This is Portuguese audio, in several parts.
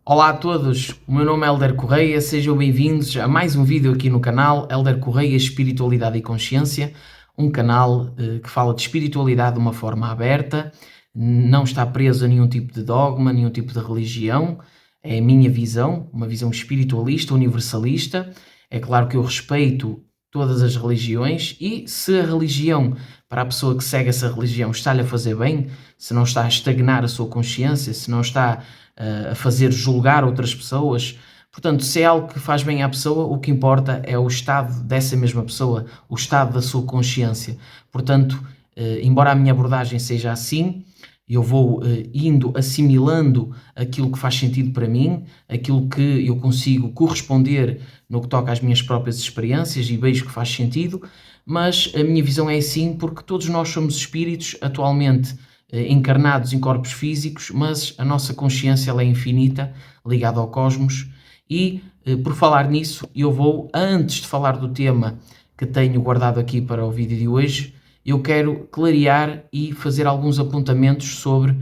Olá a todos, o meu nome é Hélder Correia, sejam bem-vindos a mais um vídeo aqui no canal Hélder Correia Espiritualidade e Consciência, um canal que fala de espiritualidade de uma forma aberta, não está preso a nenhum tipo de dogma, nenhum tipo de religião, é a minha visão, uma visão espiritualista, universalista. É claro que eu respeito todas as religiões e se a religião, para a pessoa que segue essa religião, está-lhe a fazer bem, se não está a estagnar a sua consciência, se não está a fazer julgar outras pessoas, portanto, se é algo que faz bem à pessoa, o que importa é o estado dessa mesma pessoa, o estado da sua consciência. Portanto, embora a minha abordagem seja assim, eu vou indo assimilando aquilo que faz sentido para mim, aquilo que eu consigo corresponder no que toca às minhas próprias experiências e vejo que faz sentido, mas a minha visão é assim porque todos nós somos espíritos atualmente encarnados em corpos físicos, mas a nossa consciência ela é infinita, ligada ao cosmos e por falar nisso eu vou, antes de falar do tema que tenho guardado aqui para o vídeo de hoje, eu quero clarear e fazer alguns apontamentos sobre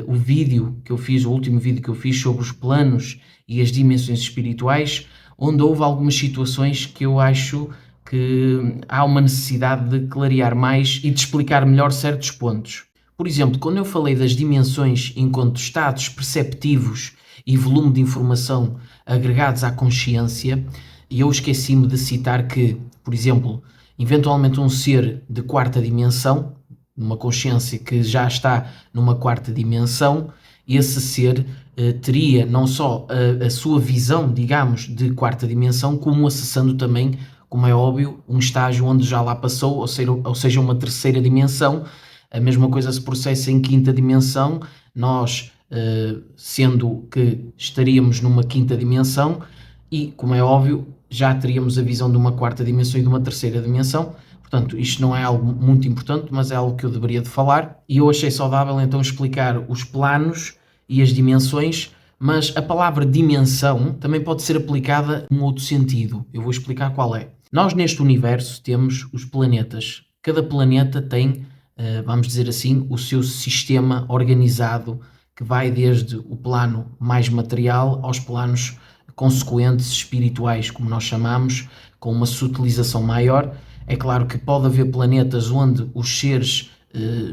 o vídeo que eu fiz, o último vídeo que eu fiz sobre os planos e as dimensões espirituais, onde houve algumas situações que eu acho que há uma necessidade de clarear mais e de explicar melhor certos pontos. Por exemplo, quando eu falei das dimensões enquanto estados perceptivos e volume de informação agregados à consciência, e eu esqueci-me de citar que, por exemplo, eventualmente um ser de quarta dimensão, uma consciência que já está numa quarta dimensão, esse ser teria não só a sua visão, digamos, de quarta dimensão, como acessando também, como é óbvio, um estágio onde já lá passou, ou seja, uma terceira dimensão. A mesma coisa se processa em quinta dimensão, nós, sendo que estaríamos numa quinta dimensão, e, como é óbvio, já teríamos a visão de uma quarta dimensão e de uma terceira dimensão. Portanto, isto não é algo muito importante, mas é algo que eu deveria de falar. E eu achei saudável então explicar os planos e as dimensões, mas a palavra dimensão também pode ser aplicada num outro sentido. Eu vou explicar qual é. Nós neste universo temos os planetas. Cada planeta tem, vamos dizer assim, o seu sistema organizado que vai desde o plano mais material aos planos consequentes espirituais, como nós chamamos, com uma sutilização maior. É claro que pode haver planetas onde os seres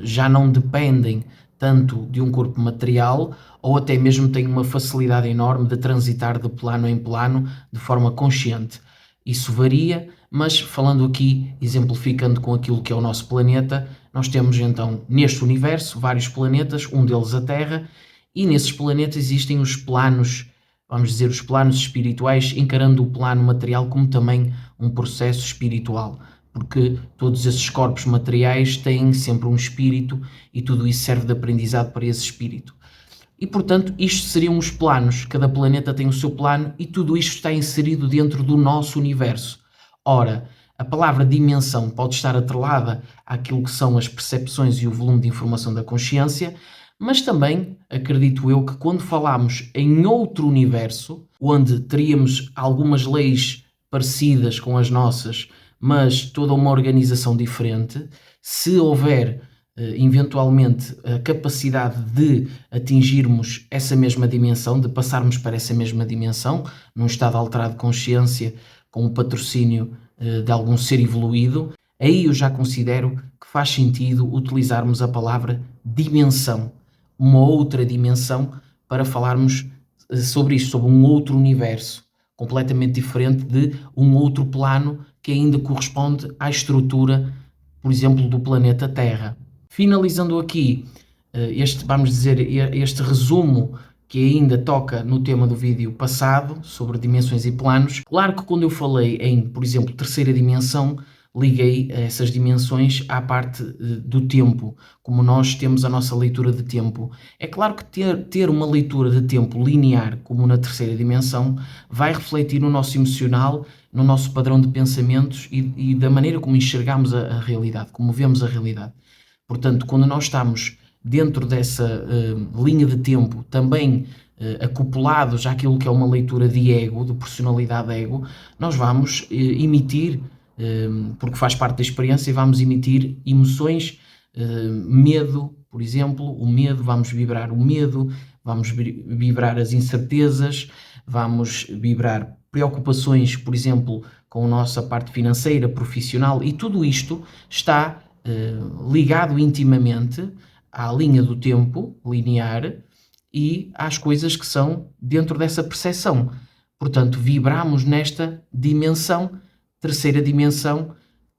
já não dependem tanto de um corpo material ou até mesmo têm uma facilidade enorme de transitar de plano em plano de forma consciente. Isso varia, mas falando aqui, exemplificando com aquilo que é o nosso planeta, nós temos então neste universo vários planetas, um deles a Terra, e nesses planetas existem os planos, vamos dizer, os planos espirituais, encarando o plano material como também um processo espiritual, porque todos esses corpos materiais têm sempre um espírito e tudo isso serve de aprendizado para esse espírito. E, portanto, isto seriam os planos. Cada planeta tem o seu plano e tudo isto está inserido dentro do nosso universo. Ora, a palavra dimensão pode estar atrelada àquilo que são as percepções e o volume de informação da consciência, mas também acredito eu que quando falamos em outro universo, onde teríamos algumas leis parecidas com as nossas, mas toda uma organização diferente, se houver eventualmente a capacidade de atingirmos essa mesma dimensão, de passarmos para essa mesma dimensão, num estado alterado de consciência, com o patrocínio de algum ser evoluído, aí eu já considero que faz sentido utilizarmos a palavra dimensão, uma outra dimensão, para falarmos sobre isto, sobre um outro universo, completamente diferente de um outro plano que ainda corresponde à estrutura, por exemplo, do planeta Terra. Finalizando aqui vamos dizer, este resumo que ainda toca no tema do vídeo passado, sobre dimensões e planos. Claro que quando eu falei em, por exemplo, terceira dimensão, liguei essas dimensões à parte do tempo, como nós temos a nossa leitura de tempo. É claro que ter uma leitura de tempo linear, como na terceira dimensão, vai refletir no nosso emocional, no nosso padrão de pensamentos e da maneira como enxergamos a realidade, como vemos a realidade. Portanto, quando nós estamos dentro dessa linha de tempo, também acoplados àquilo que é uma leitura de ego, de personalidade ego, nós vamos emitir, porque faz parte da experiência, e vamos emitir emoções, medo, por exemplo, o medo, vamos vibrar o medo, vamos vibrar as incertezas, vamos vibrar preocupações, por exemplo, com a nossa parte financeira, profissional, e tudo isto está ligado intimamente à linha do tempo linear e às coisas que são dentro dessa percepção. Portanto, vibramos nesta dimensão, terceira dimensão.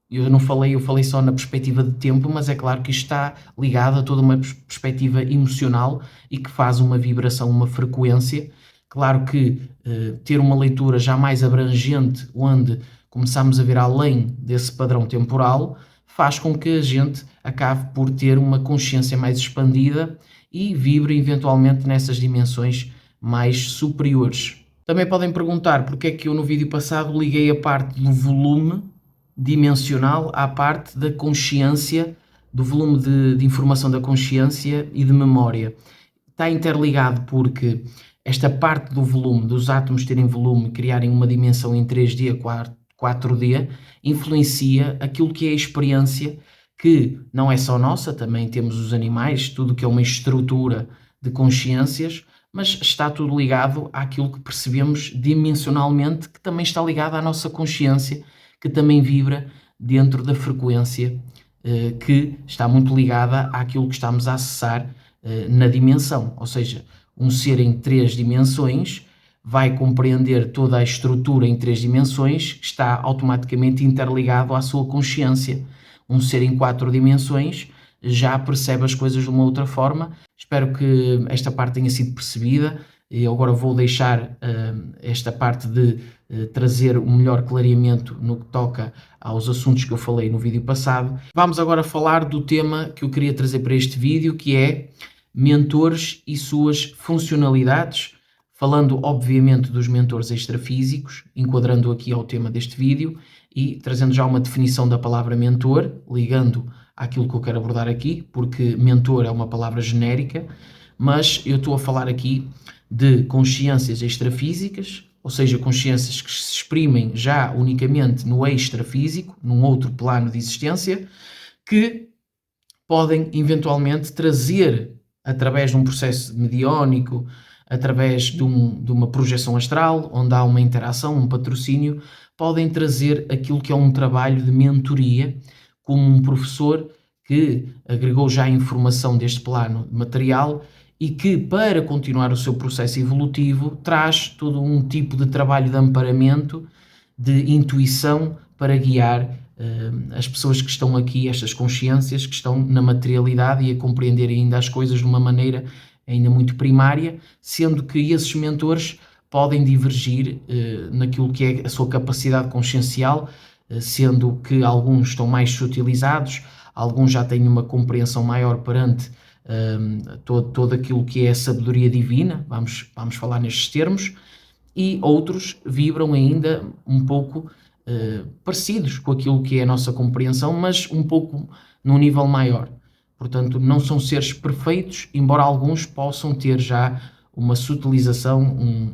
Eu falei só na perspectiva de tempo, mas é claro que isto está ligado a toda uma perspectiva emocional e que faz uma vibração, uma frequência. Claro que ter uma leitura já mais abrangente, onde começamos a ver além desse padrão temporal, faz com que a gente acabe por ter uma consciência mais expandida e vibre eventualmente nessas dimensões mais superiores. Também podem perguntar porque é que eu no vídeo passado liguei a parte do volume dimensional à parte da consciência, do volume de informação da consciência e de memória. Está interligado porque esta parte do volume, dos átomos terem volume, criarem uma dimensão em 3D, 4D, influencia aquilo que é a experiência, que não é só nossa, também temos os animais, tudo que é uma estrutura de consciências, mas está tudo ligado àquilo que percebemos dimensionalmente, que também está ligado à nossa consciência, que também vibra dentro da frequência que está muito ligada àquilo que estamos a acessar na dimensão. Ou seja, um ser em 3 dimensões vai compreender toda a estrutura em 3 dimensões, que está automaticamente interligado à sua consciência. Um ser em 4 dimensões já percebe as coisas de uma outra forma. Espero que esta parte tenha sido percebida. Eu agora vou deixar esta parte de trazer um melhor clareamento no que toca aos assuntos que eu falei no vídeo passado. Vamos agora falar do tema que eu queria trazer para este vídeo, que é mentores e suas funcionalidades, falando obviamente dos mentores extrafísicos, enquadrando aqui ao tema deste vídeo e trazendo já uma definição da palavra mentor, ligando àquilo que eu quero abordar aqui, porque mentor é uma palavra genérica, mas eu estou a falar aqui de consciências extrafísicas, ou seja, consciências que se exprimem já unicamente no extrafísico, num outro plano de existência, que podem eventualmente trazer, através de um processo mediónico, através de uma projeção astral, onde há uma interação, um patrocínio, podem trazer aquilo que é um trabalho de mentoria, como um professor que agregou já a informação deste plano material e que, para continuar o seu processo evolutivo, traz todo um tipo de trabalho de amparamento, de intuição, para guiar as pessoas que estão aqui, estas consciências que estão na materialidade e a compreender ainda as coisas de uma maneira ainda muito primária, sendo que esses mentores podem divergir naquilo que é a sua capacidade consciencial, sendo que alguns estão mais sutilizados, alguns já têm uma compreensão maior perante todo aquilo que é a sabedoria divina, vamos falar nestes termos, e outros vibram ainda um pouco parecidos com aquilo que é a nossa compreensão, mas um pouco num nível maior. Portanto, não são seres perfeitos, embora alguns possam ter já uma sutilização,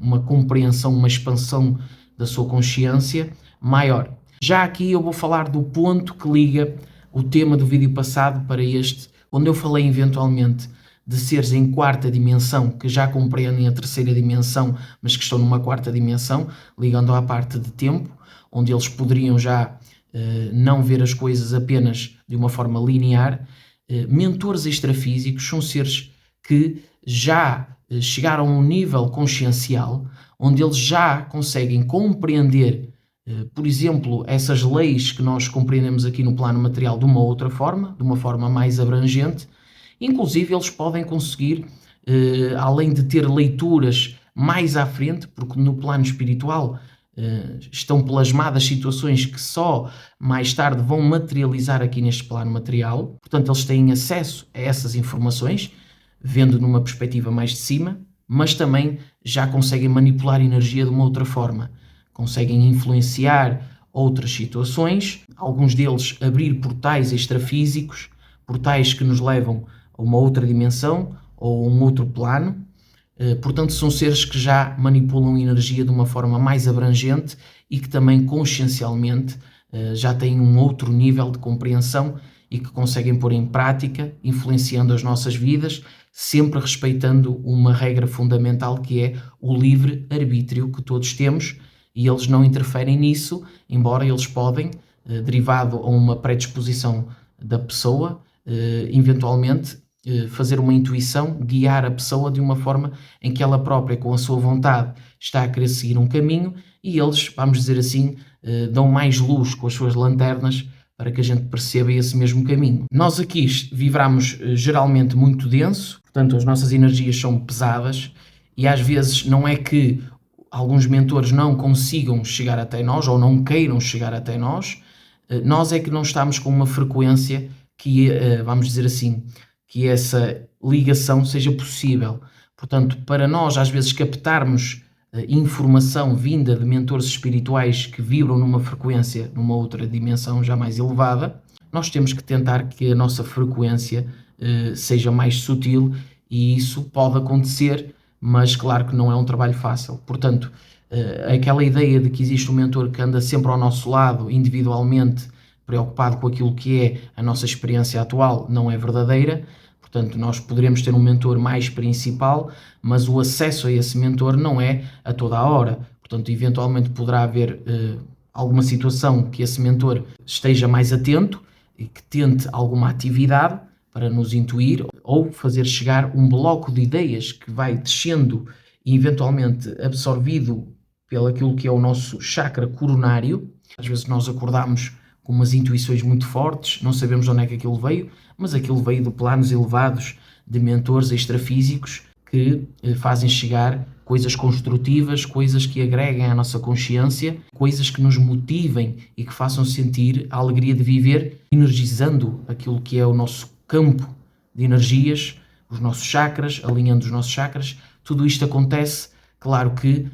uma compreensão, uma expansão da sua consciência maior. Já aqui eu vou falar do ponto que liga o tema do vídeo passado para este, onde eu falei eventualmente de seres em 4ª dimensão, que já compreendem a 3ª dimensão, mas que estão numa 4ª dimensão, ligando à parte de tempo, onde eles poderiam já não ver as coisas apenas de uma forma linear. Mentores extrafísicos são seres que já chegaram a um nível consciencial onde eles já conseguem compreender, por exemplo, essas leis que nós compreendemos aqui no plano material de uma outra forma, de uma forma mais abrangente. Inclusive eles podem conseguir, além de ter leituras mais à frente, porque no plano espiritual estão plasmadas situações que só mais tarde vão materializar aqui neste plano material. Portanto, eles têm acesso a essas informações, vendo numa perspectiva mais de cima, mas também já conseguem manipular a energia de uma outra forma. Conseguem influenciar outras situações, alguns deles abrir portais extrafísicos, portais que nos levam a uma outra dimensão ou a um outro plano. Portanto, são seres que já manipulam energia de uma forma mais abrangente e que também consciencialmente já têm um outro nível de compreensão e que conseguem pôr em prática, influenciando as nossas vidas, sempre respeitando uma regra fundamental que é o livre-arbítrio que todos temos, e eles não interferem nisso, embora eles podem, derivado a uma predisposição da pessoa, eventualmente fazer uma intuição, guiar a pessoa de uma forma em que ela própria, com a sua vontade, está a querer seguir um caminho, e eles, vamos dizer assim, dão mais luz com as suas lanternas para que a gente perceba esse mesmo caminho. Nós aqui vibramos geralmente muito denso, portanto as nossas energias são pesadas, e às vezes não é que alguns mentores não consigam chegar até nós ou não queiram chegar até nós, nós é que não estamos com uma frequência que, vamos dizer assim, que essa ligação seja possível. Portanto, para nós às vezes captarmos informação vinda de mentores espirituais que vibram numa frequência, numa outra dimensão já mais elevada, nós temos que tentar que a nossa frequência seja mais sutil, e isso pode acontecer, mas claro que não é um trabalho fácil. Portanto, aquela ideia de que existe um mentor que anda sempre ao nosso lado, individualmente, preocupado com aquilo que é a nossa experiência atual, não é verdadeira. Portanto, nós poderemos ter um mentor mais principal, mas o acesso a esse mentor não é a toda a hora. Portanto, eventualmente poderá haver alguma situação que esse mentor esteja mais atento e que tente alguma atividade para nos intuir ou fazer chegar um bloco de ideias que vai descendo e eventualmente absorvido pelo aquilo que é o nosso chakra coronário. Às vezes nós acordamos com umas intuições muito fortes, não sabemos de onde é que aquilo veio, mas aquilo veio de planos elevados de mentores extrafísicos que fazem chegar coisas construtivas, coisas que agreguem à nossa consciência, coisas que nos motivem e que façam sentir a alegria de viver, energizando aquilo que é o nosso campo de energias, os nossos chakras, alinhando os nossos chakras. Tudo isto acontece, claro que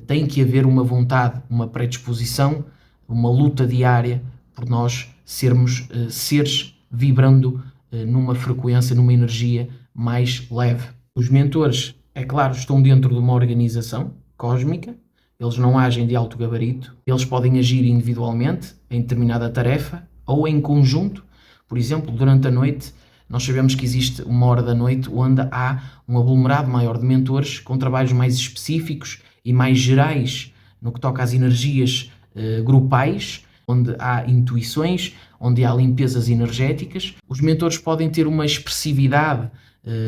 tem que haver uma vontade, uma predisposição, uma luta diária por nós sermos seres vibrando numa frequência, numa energia mais leve. Os mentores, é claro, estão dentro de uma organização cósmica, eles não agem de alto gabarito, eles podem agir individualmente em determinada tarefa ou em conjunto. Por exemplo, durante a noite, nós sabemos que existe uma hora da noite onde há um aglomerado maior de mentores com trabalhos mais específicos e mais gerais no que toca às energias grupais, onde há intuições, onde há limpezas energéticas. Os mentores podem ter uma expressividade,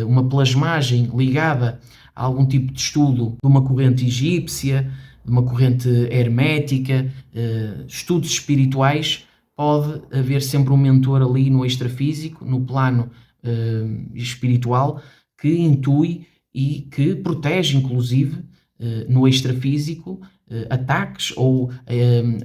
uma plasmagem ligada a algum tipo de estudo de uma corrente egípcia, de uma corrente hermética, estudos espirituais. Pode haver sempre um mentor ali no extrafísico, no plano espiritual, que intui e que protege, inclusive, no extrafísico, ataques ou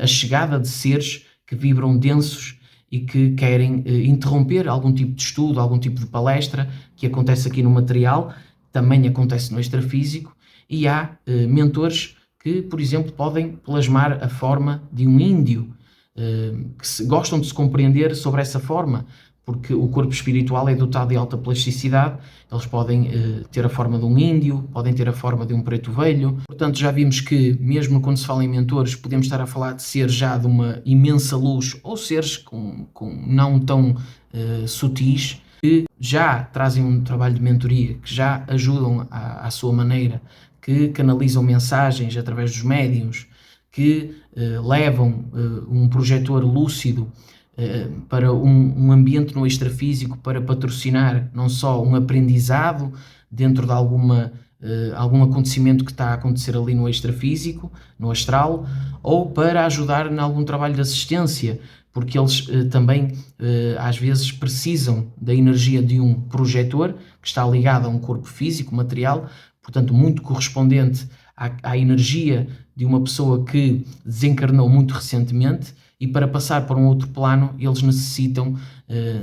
a chegada de seres que vibram densos e que querem interromper algum tipo de estudo, algum tipo de palestra que acontece aqui no material, também acontece no extrafísico, e há mentores que, por exemplo, podem plasmar a forma de um índio, que gostam de se compreender sobre essa forma, porque o corpo espiritual é dotado de alta plasticidade. Eles podem ter a forma de um índio, podem ter a forma de um preto velho. Portanto, já vimos que, mesmo quando se fala em mentores, podemos estar a falar de seres já de uma imensa luz, ou seres com não tão sutis, que já trazem um trabalho de mentoria, que já ajudam à sua maneira, que canalizam mensagens através dos médiuns, que levam um projetor lúcido para um ambiente no extrafísico para patrocinar não só um aprendizado dentro de algum acontecimento que está a acontecer ali no extrafísico, no astral, ou para ajudar em algum trabalho de assistência, porque eles também às vezes precisam da energia de um projetor que está ligado a um corpo físico, material, portanto muito correspondente à energia de uma pessoa que desencarnou muito recentemente, e para passar para um outro plano eles necessitam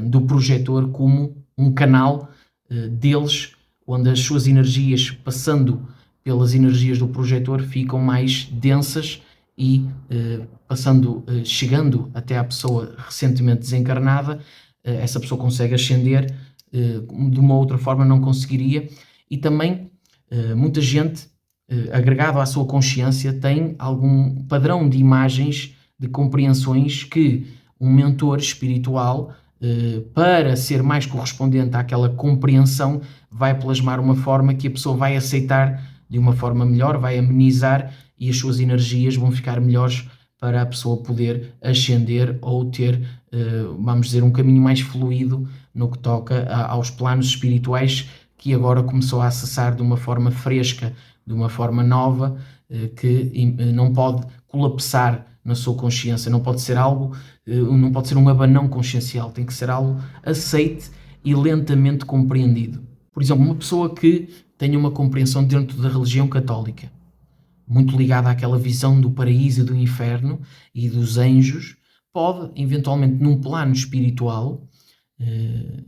do projetor como um canal deles, onde as suas energias, passando pelas energias do projetor, ficam mais densas e chegando até à pessoa recentemente desencarnada, essa pessoa consegue ascender de uma outra forma não conseguiria. E também muita gente, agregado à sua consciência, tem algum padrão de imagens, de compreensões que um mentor espiritual, para ser mais correspondente àquela compreensão, vai plasmar uma forma que a pessoa vai aceitar de uma forma melhor, vai amenizar e as suas energias vão ficar melhores para a pessoa poder ascender ou ter, vamos dizer, um caminho mais fluido no que toca aos planos espirituais, que agora começou a acessar de uma forma fresca, de uma forma nova, que não pode colapsar na sua consciência, não pode ser algo, não pode ser um abanão consciencial, tem que ser algo aceite e lentamente compreendido. Por exemplo, uma pessoa que tenha uma compreensão dentro da religião católica, muito ligada àquela visão do paraíso e do inferno e dos anjos, pode, eventualmente, num plano espiritual,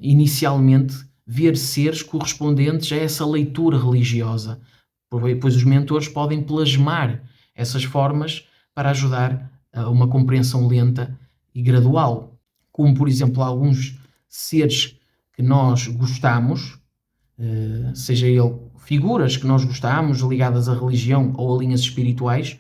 inicialmente, ver seres correspondentes a essa leitura religiosa. Pois os mentores podem plasmar essas formas para ajudar a uma compreensão lenta e gradual. Como, por exemplo, alguns seres que nós gostamos, seja ele figuras que nós gostamos ligadas à religião ou a linhas espirituais,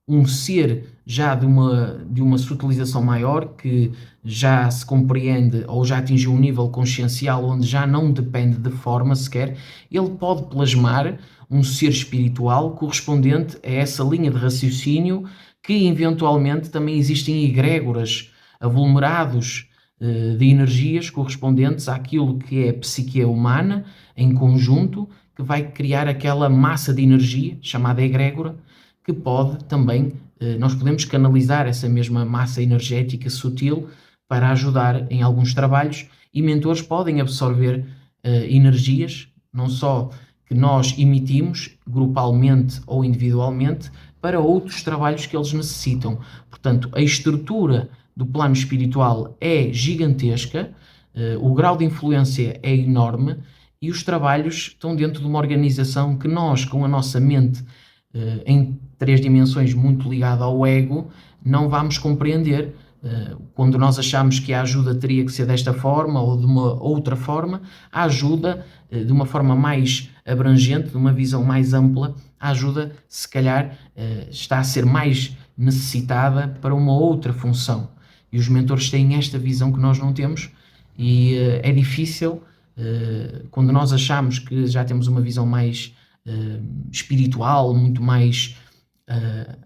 um ser já de uma sutilização maior, que já se compreende ou já atingiu um nível consciencial onde já não depende de forma sequer, ele pode plasmar um ser espiritual correspondente a essa linha de raciocínio, que eventualmente também existem egrégoras, aglomerados de energias correspondentes àquilo que é a psique humana em conjunto, que vai criar aquela massa de energia chamada egrégora, que pode também, nós podemos canalizar essa mesma massa energética sutil para ajudar em alguns trabalhos, e mentores podem absorver energias, não só que nós emitimos grupalmente ou individualmente, para outros trabalhos que eles necessitam. Portanto, a estrutura do plano espiritual é gigantesca, o grau de influência é enorme, e os trabalhos estão dentro de uma organização que nós, com a nossa mente em 3 dimensões muito ligada ao ego, não vamos compreender. Quando nós achamos que a ajuda teria que ser desta forma ou de uma outra forma, a ajuda, de uma forma mais abrangente, de uma visão mais ampla, a ajuda, se calhar, está a ser mais necessitada para uma outra função. E os mentores têm esta visão que nós não temos, e é difícil, quando nós achamos que já temos uma visão mais espiritual, muito mais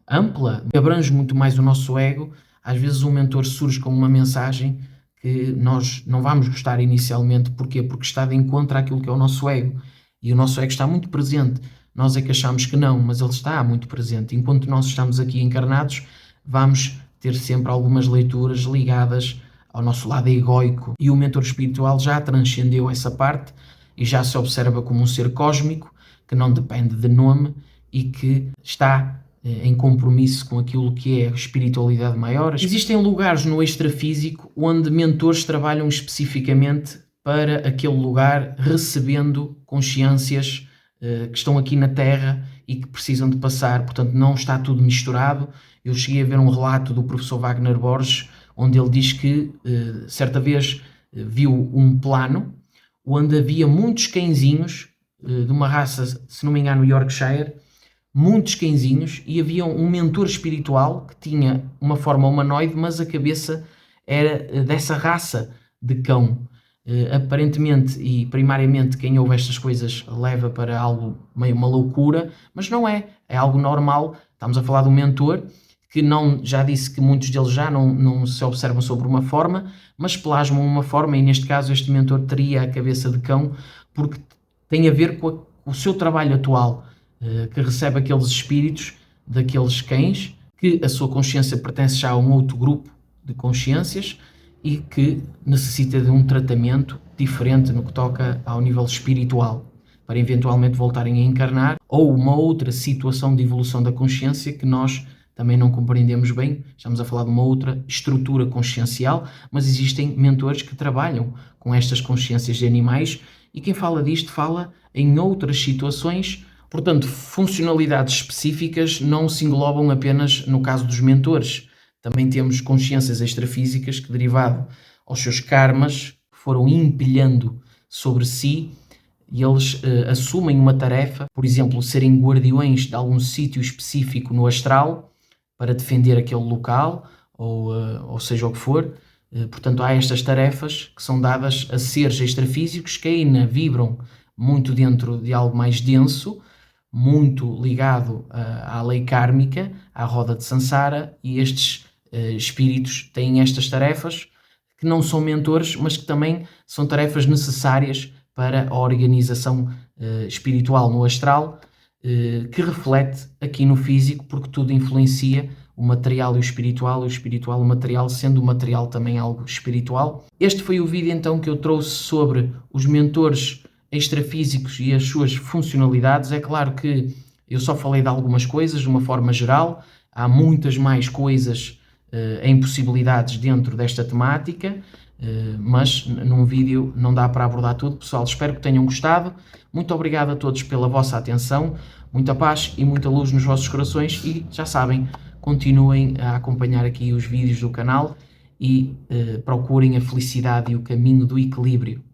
ampla, que abrange muito mais o nosso ego. Às vezes um mentor surge com uma mensagem que nós não vamos gostar inicialmente. Porquê? Porque está de encontro àquilo que é o nosso ego. E o nosso ego está muito presente. Nós é que achamos que não, mas ele está muito presente. Enquanto nós estamos aqui encarnados, vamos ter sempre algumas leituras ligadas ao nosso lado egoico. E o mentor espiritual já transcendeu essa parte e já se observa como um ser cósmico, que não depende de nome e que está em compromisso com aquilo que é a espiritualidade maior. Existem lugares no extrafísico onde mentores trabalham especificamente para aquele lugar, recebendo consciências que estão aqui na Terra e que precisam de passar. Portanto, não está tudo misturado. Eu cheguei a ver um relato do professor Wagner Borges, onde ele diz que certa vez viu um plano onde havia muitos cãezinhos de uma raça, se não me engano, Yorkshire, muitos cãezinhos, e havia um mentor espiritual que tinha uma forma humanoide, mas a cabeça era dessa raça de cão. Aparentemente e primariamente, quem ouve estas coisas leva para algo meio uma loucura, mas não é algo normal. Estamos a falar de um mentor que não, já disse que muitos deles já não se observam sobre uma forma, mas plasmam uma forma, e neste caso este mentor teria a cabeça de cão, porque tem a ver com o seu trabalho atual, que recebe aqueles espíritos daqueles cães, que a sua consciência pertence já a um outro grupo de consciências e que necessita de um tratamento diferente no que toca ao nível espiritual, para eventualmente voltarem a encarnar, ou uma outra situação de evolução da consciência que nós também não compreendemos bem. Estamos a falar de uma outra estrutura consciencial, mas existem mentores que trabalham com estas consciências de animais, e quem fala disto fala em outras situações. Portanto, funcionalidades específicas não se englobam apenas no caso dos mentores. Também temos consciências extrafísicas que, derivado aos seus karmas, foram empilhando sobre si, e eles assumem uma tarefa, por exemplo, serem guardiões de algum sítio específico no astral para defender aquele local, ou seja o que for. Portanto, há estas tarefas que são dadas a seres extrafísicos que ainda vibram muito dentro de algo mais denso, muito ligado à lei kármica, à roda de Sansara, e estes espíritos têm estas tarefas que não são mentores, mas que também são tarefas necessárias para a organização espiritual no astral, que reflete aqui no físico, porque tudo influencia o material e o espiritual o material, sendo o material também algo espiritual. Este foi o vídeo então que eu trouxe sobre os mentores extrafísicos e as suas funcionalidades. É claro que eu só falei de algumas coisas de uma forma geral, há muitas mais coisas em possibilidades dentro desta temática, mas num vídeo não dá para abordar tudo. Pessoal, espero que tenham gostado. Muito obrigado a todos pela vossa atenção, muita paz e muita luz nos vossos corações, e já sabem, continuem a acompanhar aqui os vídeos do canal e procurem a felicidade e o caminho do equilíbrio.